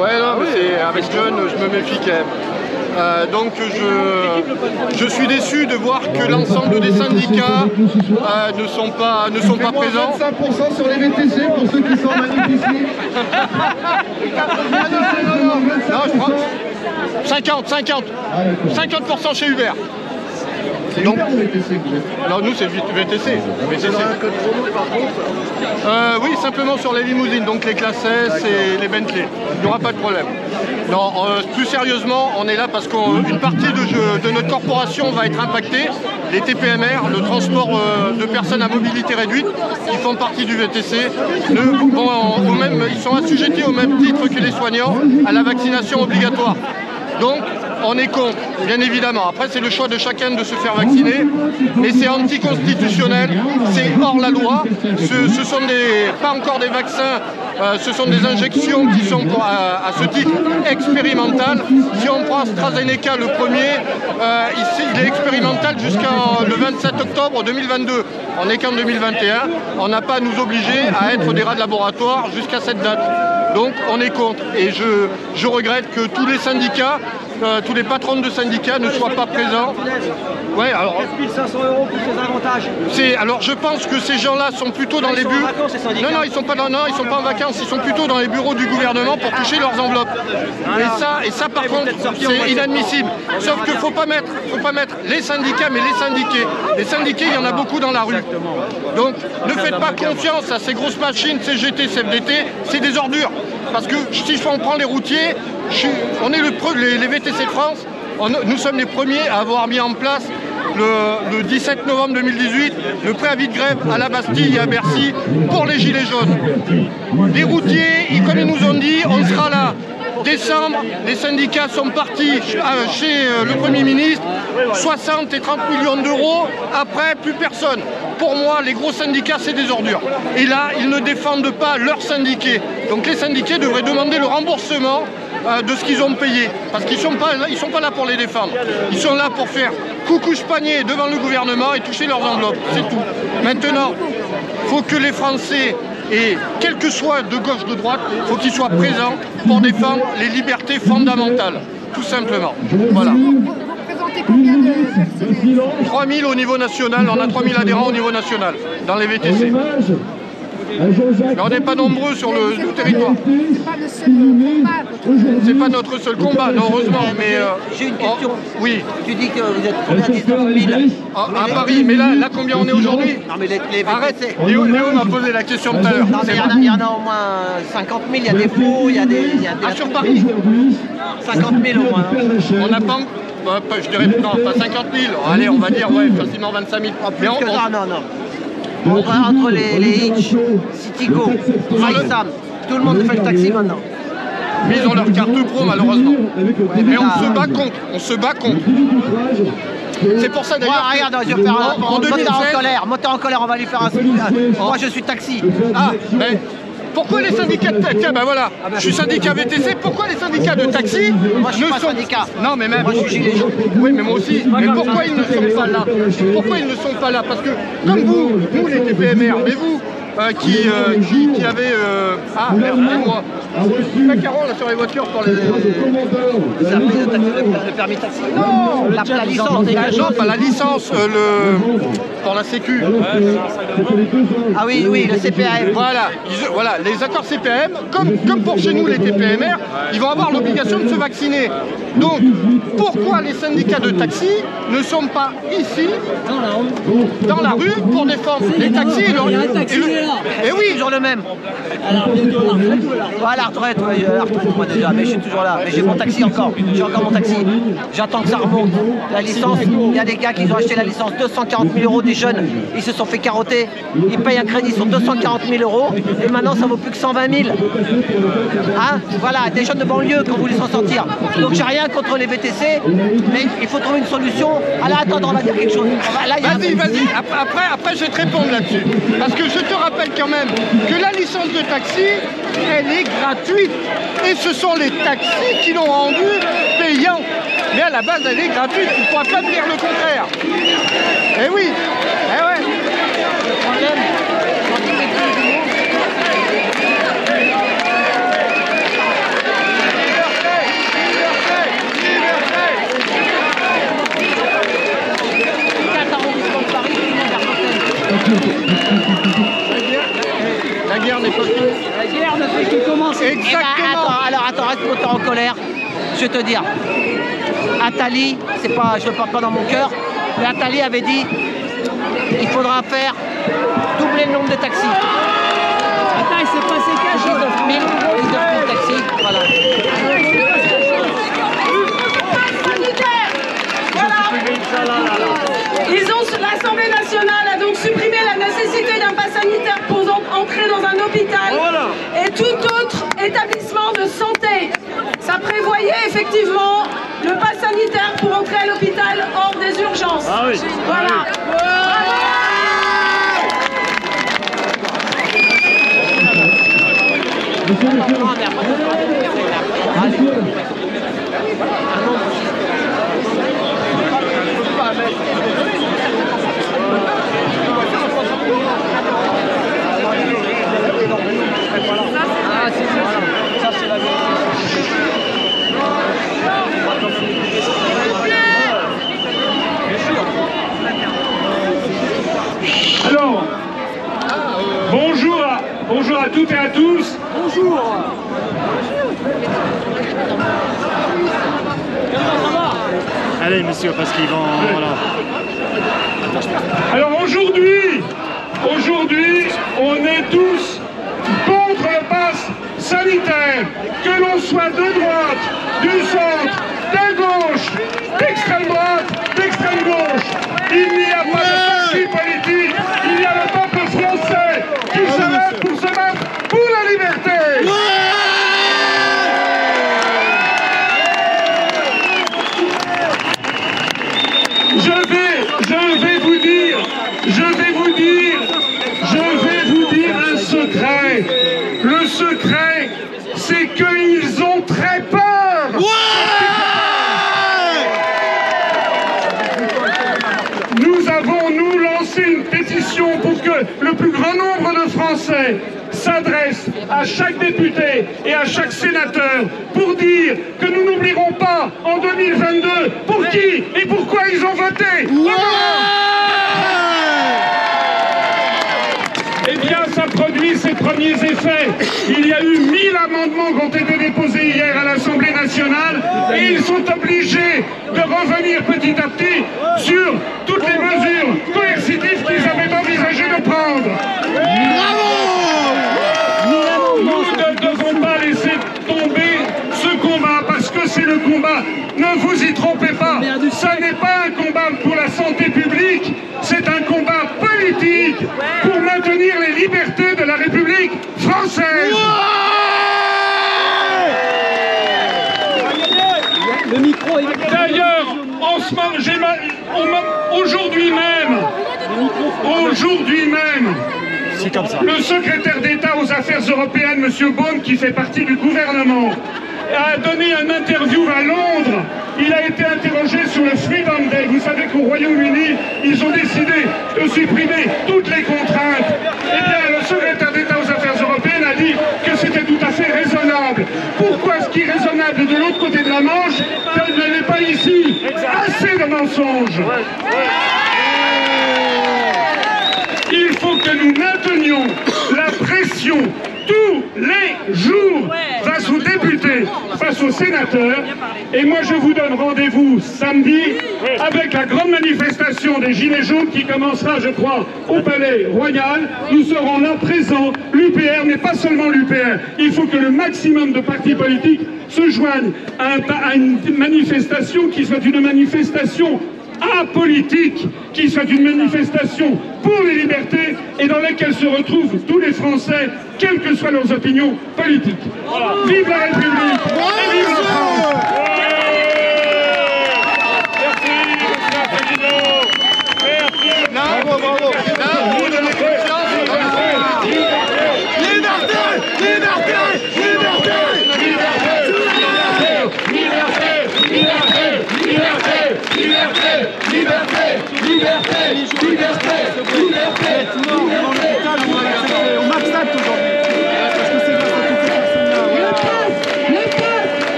Ouais, non, mais c'est avec John, je me méfie quand même. Donc je suis déçu de voir que l'ensemble des syndicats ne sont pas présents. 25% sur les VTC pour ceux qui sont magnifiques. Non, je crois 50% chez Uber. Donc, alors nous c'est VTC. Oui, simplement sur les limousines, donc les classes S et les Bentley. Il n'y aura pas de problème. Non, plus sérieusement, on est là parce qu'une partie de notre corporation va être impactée. Les TPMR, le transport de personnes à mobilité réduite, qui font partie du VTC, ils sont assujettis au même titre que les soignants à la vaccination obligatoire. Donc, on est contre, bien évidemment. Après, c'est le choix de chacun de se faire vacciner, mais c'est anticonstitutionnel, c'est hors la loi. Ce sont pas encore des vaccins, ce sont des injections qui sont à ce titre expérimentales. Si on prend AstraZeneca, le premier, ici, il est expérimental jusqu'au 27 octobre 2022. On n'est qu'en 2021. On n'a pas à nous obliger à être des rats de laboratoire jusqu'à cette date. Donc on est contre. Et je regrette que tous les syndicats, tous les patrons de syndicats ne soient pas présents. Ouais, alors. 1500 € pour ces avantages. Alors je pense que ces gens-là sont plutôt dans les bureaux. Non, ils sont pas en vacances, ils sont plutôt dans les bureaux du gouvernement pour toucher leurs enveloppes. Et ça par contre, c'est inadmissible. Sauf qu'il faut pas mettre les syndicats, mais les syndiqués. Les syndiqués, il y en a beaucoup dans la rue. Donc ne faites pas confiance à ces grosses machines, CGT, CFDT, c'est des ordures. Parce que si on prend les routiers, on est les VTC de France, nous sommes les premiers à avoir mis en place le 17 novembre 2018 le préavis de grève à la Bastille et à Bercy pour les gilets jaunes. Les routiers, comme ils nous ont dit, on sera là. Décembre, les syndicats sont partis chez le Premier ministre, 60 et 30 millions d'euros, après plus personne. Pour moi, les gros syndicats, c'est des ordures. Et là, ils ne défendent pas leurs syndiqués. Donc les syndiqués devraient demander le remboursement de ce qu'ils ont payé. Parce qu'ils ne sont pas là pour les défendre. Ils sont là pour faire coucouche panier devant le gouvernement et toucher leurs enveloppes. C'est tout. Maintenant, il faut que les Français, et quel que soit de gauche, de droite, il faut qu'ils soient présents pour défendre les libertés fondamentales. Tout simplement. Voilà. Vous représentez combien de personnes? 3000 au niveau national, on a 3000 adhérents au niveau national, dans les VTC. Mais on n'est pas nombreux sur le territoire. C'est pas le seul combat. C'est pas notre seul combat, non, heureusement. Mais j'ai une question. Oui. Tu dis que vous êtes combien? 19 000 à Paris, mais là combien on est aujourd'hui? Non mais les VTC. Arrête, Léo m'a posé la question tout à l'heure. Non mais il y en a au moins 50 000, il y a des faux, il y a des... Ah, sur Paris 50 000 au moins. On n'a pas... je dirais, non, pas 50 000. Allez, on va dire, ouais, facilement 25 000. Mais non. Entre les Hitch, Citigo, MySam, tout le monde fait le taxi maintenant. Mais ils ont leur carte pro malheureusement. Mais on se bat contre. C'est pour ça d'ailleurs. Regarde, je vais faire un moteur en colère, on va lui faire un. Moi je suis taxi. Ah, mais. Pourquoi les syndicats de taxi? Tiens, ben voilà, je suis syndicat VTC, pourquoi les syndicats de taxi moi, je suis pas syndicat. Non, mais même... Moi, je suis gilet jaune. Oui, mais moi aussi. Mais pourquoi ils ne sont pas là? Pourquoi ils ne sont pas là? Parce que, comme vous, nous les TPMR, mais vous, qui avez... Ah, merde, moi. Macaron, là, sur les voitures pour les... Le permis taxi. Non, la licence des non, pas la licence, pour la sécu. Ah oui, le CPAM. Voilà, les accords CPAM, comme pour chez nous les TPMR, ils vont avoir l'obligation de se vacciner. Donc, pourquoi les syndicats de taxi ne sont pas ici, dans la rue, pour défendre les taxis et oui, toujours le même. La retraite, moi déjà, mais je suis toujours là. Mais j'ai mon taxi encore, j'ai encore mon taxi. J'attends que ça remonte. La licence, il y a des gars qui ont acheté la licence 240 000 €, des jeunes, ils se sont fait carotter. Ils payent un crédit sur 240 000 € et maintenant ça vaut plus que 120 000. Hein? Voilà, des jeunes de banlieue qui ont voulu s'en sortir. Donc j'ai rien contre les VTC, mais il faut trouver une solution. Alors attends, on va dire quelque chose. Vas-y, après je vais te répondre là-dessus. Parce que je te rappelle quand même que la licence de taxi, elle est gratuite. Et ce sont les taxis qui l'ont rendue payante. Mais à la base, elle est gratuite. Il ne pourra pas dire le contraire. Eh oui. Eh ouais. Le problème, La guerre ne fait que commencer. Exactement. Attends, reste autant en colère. Je vais te dire. Attali, c'est pas, je ne le porte pas dans mon cœur, mais Attali avait dit il faudra faire doubler le nombre de taxis. Attends, il s'est passé 4 jours. 19 000 taxis, voilà. L'Assemblée nationale a donc supprimé la nécessité d'un pass sanitaire pour entrer dans un hôpital et tout autre établissement de santé. Ça prévoyait effectivement le pass sanitaire pour entrer à l'hôpital hors des urgences. Ah oui. Voilà. Alors, bonjour à toutes et à tous. Bonjour. Allez, monsieur, parce qu'ils vont... Voilà. Alors aujourd'hui, on est tous contre le pass sanitaire, que l'on soit de droite, du centre, de gauche, d'extrême droite, d'extrême gauche. Il n'y a pas de parti politique, il y a le peuple français qui se lève pour se battre pour la liberté. Je vais vous dire un secret. Le secret, c'est qu'ils ont très peur. Nous avons, lancé une pétition pour que le plus grand nombre de Français s'adresse à chaque député et à chaque sénateur pour dire que nous n'oublierons pas en 2022 pour qui et pourquoi ils ont voté. Eh bien, ça produit ses premiers effets. Il y a eu 1000 amendements qui ont été déposés hier à l'Assemblée nationale et ils sont obligés de revenir petit à petit sur toutes les mesures coercitives qu'ils avaient envisagé de prendre. Nous ne devons pas laisser tomber ce combat parce que c'est le combat. Ne vous y trompez pas. Ça n'est pas un combat pour la santé publique, c'est un combat politique pour maintenir les libertés de la République française. Le micro est... D'ailleurs, en ce moment, aujourd'hui même, C'est comme ça. le secrétaire d'État aux Affaires européennes, M. Beaune, qui fait partie du gouvernement, a donné une interview à Londres. Il a été interrogé sur le Freedom Day. Vous savez qu'au Royaume-Uni, ils ont décidé de supprimer toutes les contraintes. Eh bien, le secrétaire d'État aux Affaires européennes a dit que c'était tout à fait raisonnable. Pourquoi ce qui est raisonnable de l'autre côté de la Manche, ça ne l'est pas ici? Assez de mensonges. Il faut que nous maintenions la pression tous les jours face aux députés, face aux sénateurs. Et moi, je vous donne rendez-vous samedi avec la grande manifestation des Gilets jaunes qui commencera, je crois, au Palais Royal. Nous serons là présents. L'UPR n'est pas seulement l'UPR. Il faut que le maximum de partis politiques se joignent à une manifestation qui soit une manifestation apolitique, qui soit une manifestation pour les libertés et dans laquelle se retrouvent tous les Français, quelles que soient leurs opinions politiques. Vive la République et vive la France.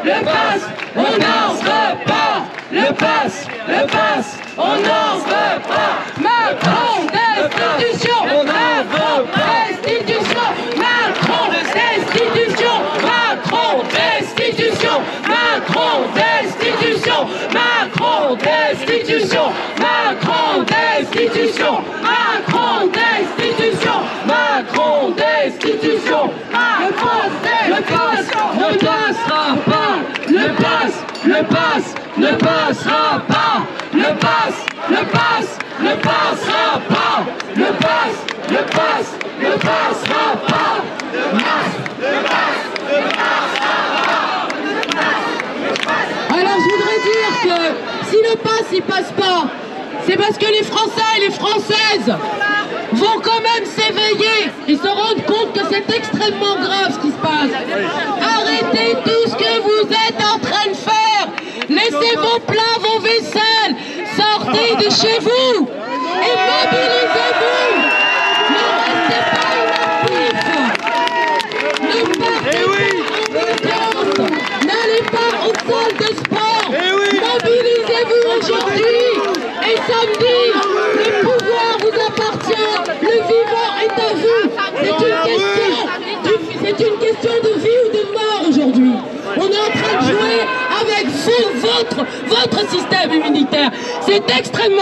Le pass, on n'en veut le passe, on n'en veut pas. Macron destitution, Macron destitution, Macron destitution, Macron destitution, Macron destitution, Macron destitution, Macron destitution, Macron destitution, Macron destitution. Le passe ne passera pas. Le passe ne passera pas. Le passe ne passera pas. Le passe ne passera pas. Alors je voudrais dire que si le pass il passe pas, c'est parce que les Français et les Françaises vont quand même s'éveiller et se rendre compte que c'est extrêmement grave ce qui se passe. Arrêtez tout ce que vous êtes en train de faire. Laissez vos plats, vos vaisselles. Sortez de chez vous et mobilisez-vous. Ne restez pas inactifs. Ne partez pas en vacances. N'allez pas aux salles de sport. Mobilisez-vous aujourd'hui. Et samedi, le pouvoir vous appartient. Le vivant est à vous. C'est une question de vie ou de mort aujourd'hui. On est en train de jouer avec vous, votre système immunitaire. C'est extrêmement